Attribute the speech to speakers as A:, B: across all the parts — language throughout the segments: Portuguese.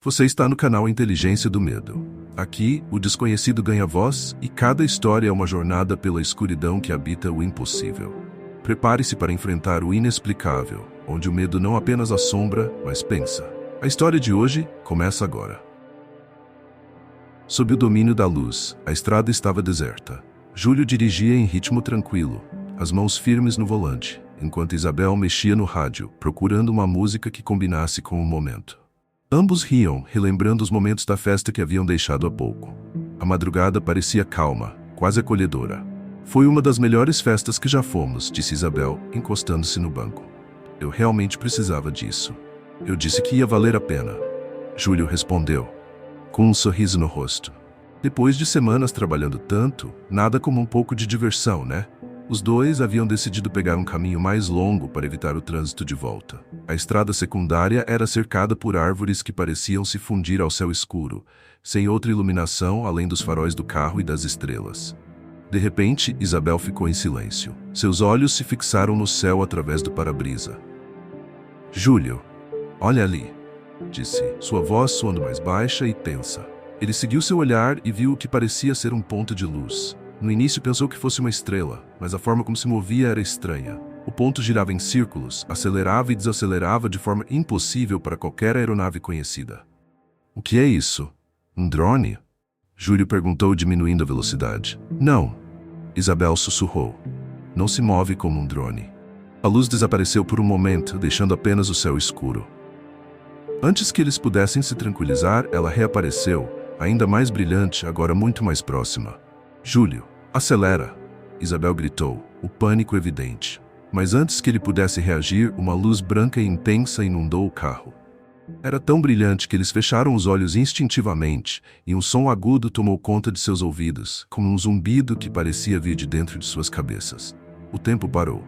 A: Você está no canal Inteligência do Medo. Aqui, o desconhecido ganha voz e cada história é uma jornada pela escuridão que habita o impossível. Prepare-se para enfrentar o inexplicável, onde o medo não apenas assombra, mas pensa. A história de hoje começa agora. Sob o domínio da luz, a estrada estava deserta. Júlio dirigia em ritmo tranquilo, as mãos firmes no volante, enquanto Isabel mexia no rádio, procurando uma música que combinasse com o momento. Ambos riam, relembrando os momentos da festa que haviam deixado há pouco. A madrugada parecia calma, quase acolhedora. Foi uma das melhores festas que já fomos, disse Isabel, encostando-se no banco. Eu realmente precisava disso. Eu disse que ia valer a pena. Júlio respondeu, com um sorriso no rosto. Depois de semanas trabalhando tanto, nada como um pouco de diversão, né? Os dois haviam decidido pegar um caminho mais longo para evitar o trânsito de volta. A estrada secundária era cercada por árvores que pareciam se fundir ao céu escuro, sem outra iluminação além dos faróis do carro e das estrelas. De repente, Isabel ficou em silêncio. Seus olhos se fixaram no céu através do para-brisa. Júlio, olha ali, disse, sua voz soando mais baixa e tensa. Ele seguiu seu olhar e viu o que parecia ser um ponto de luz. No início pensou que fosse uma estrela, mas a forma como se movia era estranha. O ponto girava em círculos, acelerava e desacelerava de forma impossível para qualquer aeronave conhecida. O que é isso? Um drone? Júlio perguntou, diminuindo a velocidade. Não, Isabel sussurrou. Não se move como um drone. A luz desapareceu por um momento, deixando apenas o céu escuro. Antes que eles pudessem se tranquilizar, ela reapareceu, ainda mais brilhante, agora muito mais próxima. Júlio, acelera! Isabel gritou, o pânico evidente. Mas antes que ele pudesse reagir, uma luz branca e intensa inundou o carro. Era tão brilhante que eles fecharam os olhos instintivamente, e um som agudo tomou conta de seus ouvidos, como um zumbido que parecia vir de dentro de suas cabeças. O tempo parou.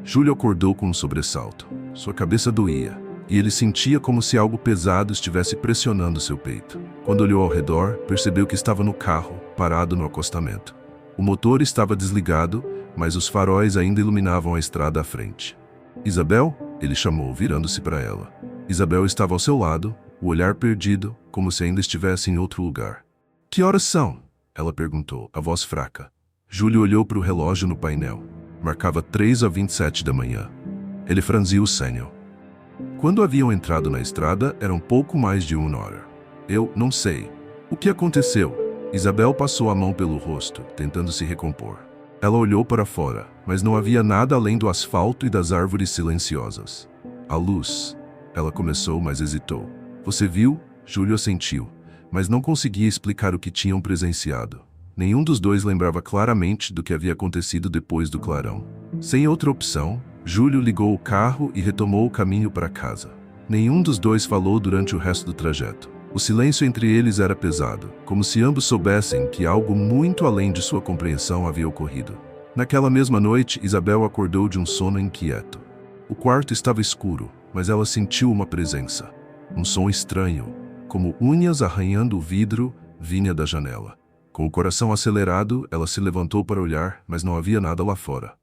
A: Júlio acordou com um sobressalto. Sua cabeça doía, e ele sentia como se algo pesado estivesse pressionando seu peito. Quando olhou ao redor, percebeu que estava no carro, parado no acostamento. O motor estava desligado, mas os faróis ainda iluminavam a estrada à frente. Isabel? Ele chamou, virando-se para ela. Isabel estava ao seu lado, o olhar perdido, como se ainda estivesse em outro lugar. Que horas são? Ela perguntou, a voz fraca. Júlio olhou para o relógio no painel. Marcava 3h27 da manhã. Ele franziu o senho. Quando haviam entrado na estrada, era um pouco mais de 1 hora. Eu não sei. O que aconteceu? Isabel passou a mão pelo rosto, tentando se recompor. Ela olhou para fora, mas não havia nada além do asfalto e das árvores silenciosas. A luz. Ela começou, mas hesitou. Você viu? Júlio assentiu, mas não conseguia explicar o que tinham presenciado. Nenhum dos dois lembrava claramente do que havia acontecido depois do clarão. Sem outra opção, Júlio ligou o carro e retomou o caminho para casa. Nenhum dos dois falou durante o resto do trajeto. O silêncio entre eles era pesado, como se ambos soubessem que algo muito além de sua compreensão havia ocorrido. Naquela mesma noite, Isabel acordou de um sono inquieto. O quarto estava escuro, mas ela sentiu uma presença. Um som estranho, como unhas arranhando o vidro, vinha da janela. Com o coração acelerado, ela se levantou para olhar, mas não havia nada lá fora.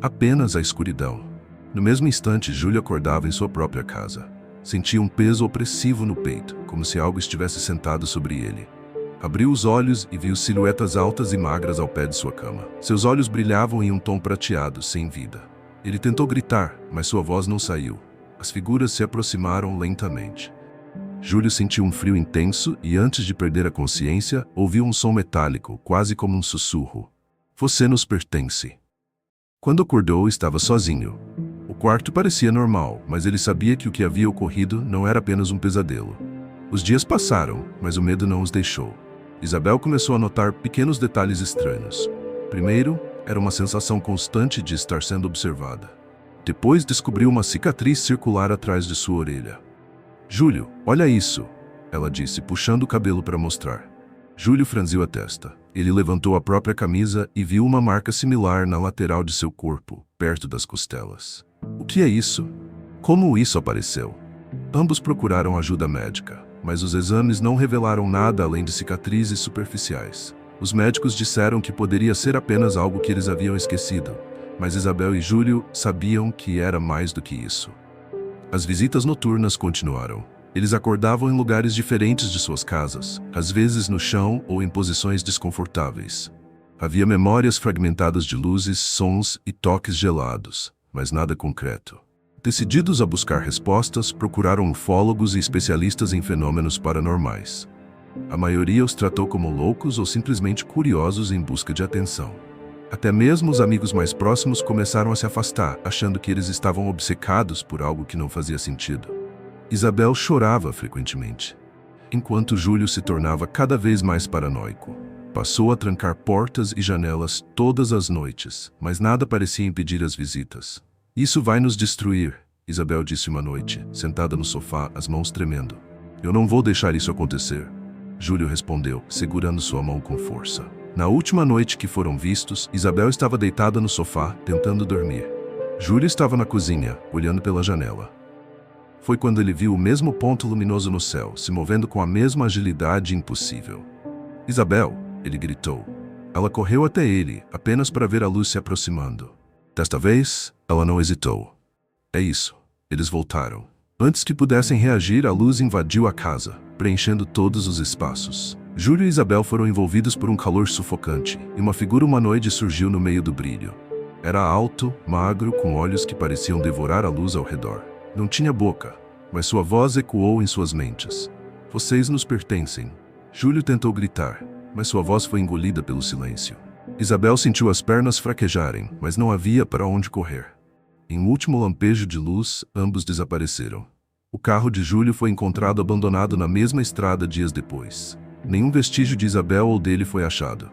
A: Apenas a escuridão. No mesmo instante, Júlio acordava em sua própria casa. Sentia um peso opressivo no peito, como se algo estivesse sentado sobre ele. Abriu os olhos e viu silhuetas altas e magras ao pé de sua cama. Seus olhos brilhavam em um tom prateado, sem vida. Ele tentou gritar, mas sua voz não saiu. As figuras se aproximaram lentamente. Júlio sentiu um frio intenso e, antes de perder a consciência, ouviu um som metálico, quase como um sussurro. Você nos pertence. Quando acordou, estava sozinho. O quarto parecia normal, mas ele sabia que o que havia ocorrido não era apenas um pesadelo. Os dias passaram, mas o medo não os deixou. Isabel começou a notar pequenos detalhes estranhos. Primeiro, era uma sensação constante de estar sendo observada. Depois descobriu uma cicatriz circular atrás de sua orelha. Júlio, olha isso, ela disse, puxando o cabelo para mostrar. Júlio franziu a testa. Ele levantou a própria camisa e viu uma marca similar na lateral de seu corpo, perto das costelas. O que é isso? Como isso apareceu? Ambos procuraram ajuda médica, mas os exames não revelaram nada além de cicatrizes superficiais. Os médicos disseram que poderia ser apenas algo que eles haviam esquecido, mas Isabel e Júlio sabiam que era mais do que isso. As visitas noturnas continuaram. Eles acordavam em lugares diferentes de suas casas, às vezes no chão ou em posições desconfortáveis. Havia memórias fragmentadas de luzes, sons e toques gelados, mas nada concreto. Decididos a buscar respostas, procuraram ufólogos e especialistas em fenômenos paranormais. A maioria os tratou como loucos ou simplesmente curiosos em busca de atenção. Até mesmo os amigos mais próximos começaram a se afastar, achando que eles estavam obcecados por algo que não fazia sentido. Isabel chorava frequentemente, enquanto Júlio se tornava cada vez mais paranoico. Passou a trancar portas e janelas todas as noites, mas nada parecia impedir as visitas. "Isso vai nos destruir", Isabel disse uma noite, sentada no sofá, as mãos tremendo. "Eu não vou deixar isso acontecer", Júlio respondeu, segurando sua mão com força. Na última noite que foram vistos, Isabel estava deitada no sofá, tentando dormir. Júlio estava na cozinha, olhando pela janela. Foi quando ele viu o mesmo ponto luminoso no céu, se movendo com a mesma agilidade impossível. "Isabel!", ele gritou. Ela correu até ele, apenas para ver a luz se aproximando. Desta vez, ela não hesitou. "É isso." Eles voltaram. Antes que pudessem reagir, a luz invadiu a casa, preenchendo todos os espaços. Júlio e Isabel foram envolvidos por um calor sufocante, e uma figura humanoide surgiu no meio do brilho. Era alto, magro, com olhos que pareciam devorar a luz ao redor. Não tinha boca, mas sua voz ecoou em suas mentes. "Vocês nos pertencem." Júlio tentou gritar, mas sua voz foi engolida pelo silêncio. Isabel sentiu as pernas fraquejarem, mas não havia para onde correr. Em um último lampejo de luz, ambos desapareceram. O carro de Júlio foi encontrado abandonado na mesma estrada dias depois. Nenhum vestígio de Isabel ou dele foi achado.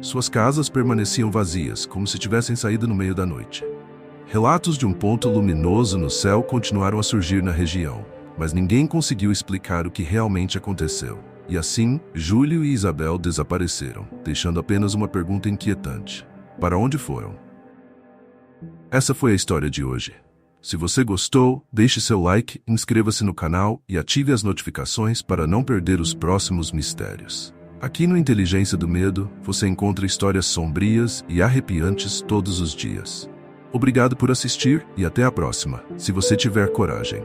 A: Suas casas permaneciam vazias, como se tivessem saído no meio da noite. Relatos de um ponto luminoso no céu continuaram a surgir na região, mas ninguém conseguiu explicar o que realmente aconteceu. E assim, Júlio e Isabel desapareceram, deixando apenas uma pergunta inquietante: para onde foram? Essa foi a história de hoje. Se você gostou, deixe seu like, inscreva-se no canal e ative as notificações para não perder os próximos mistérios. Aqui no Inteligência do Medo, você encontra histórias sombrias e arrepiantes todos os dias. Obrigado por assistir e até a próxima, se você tiver coragem.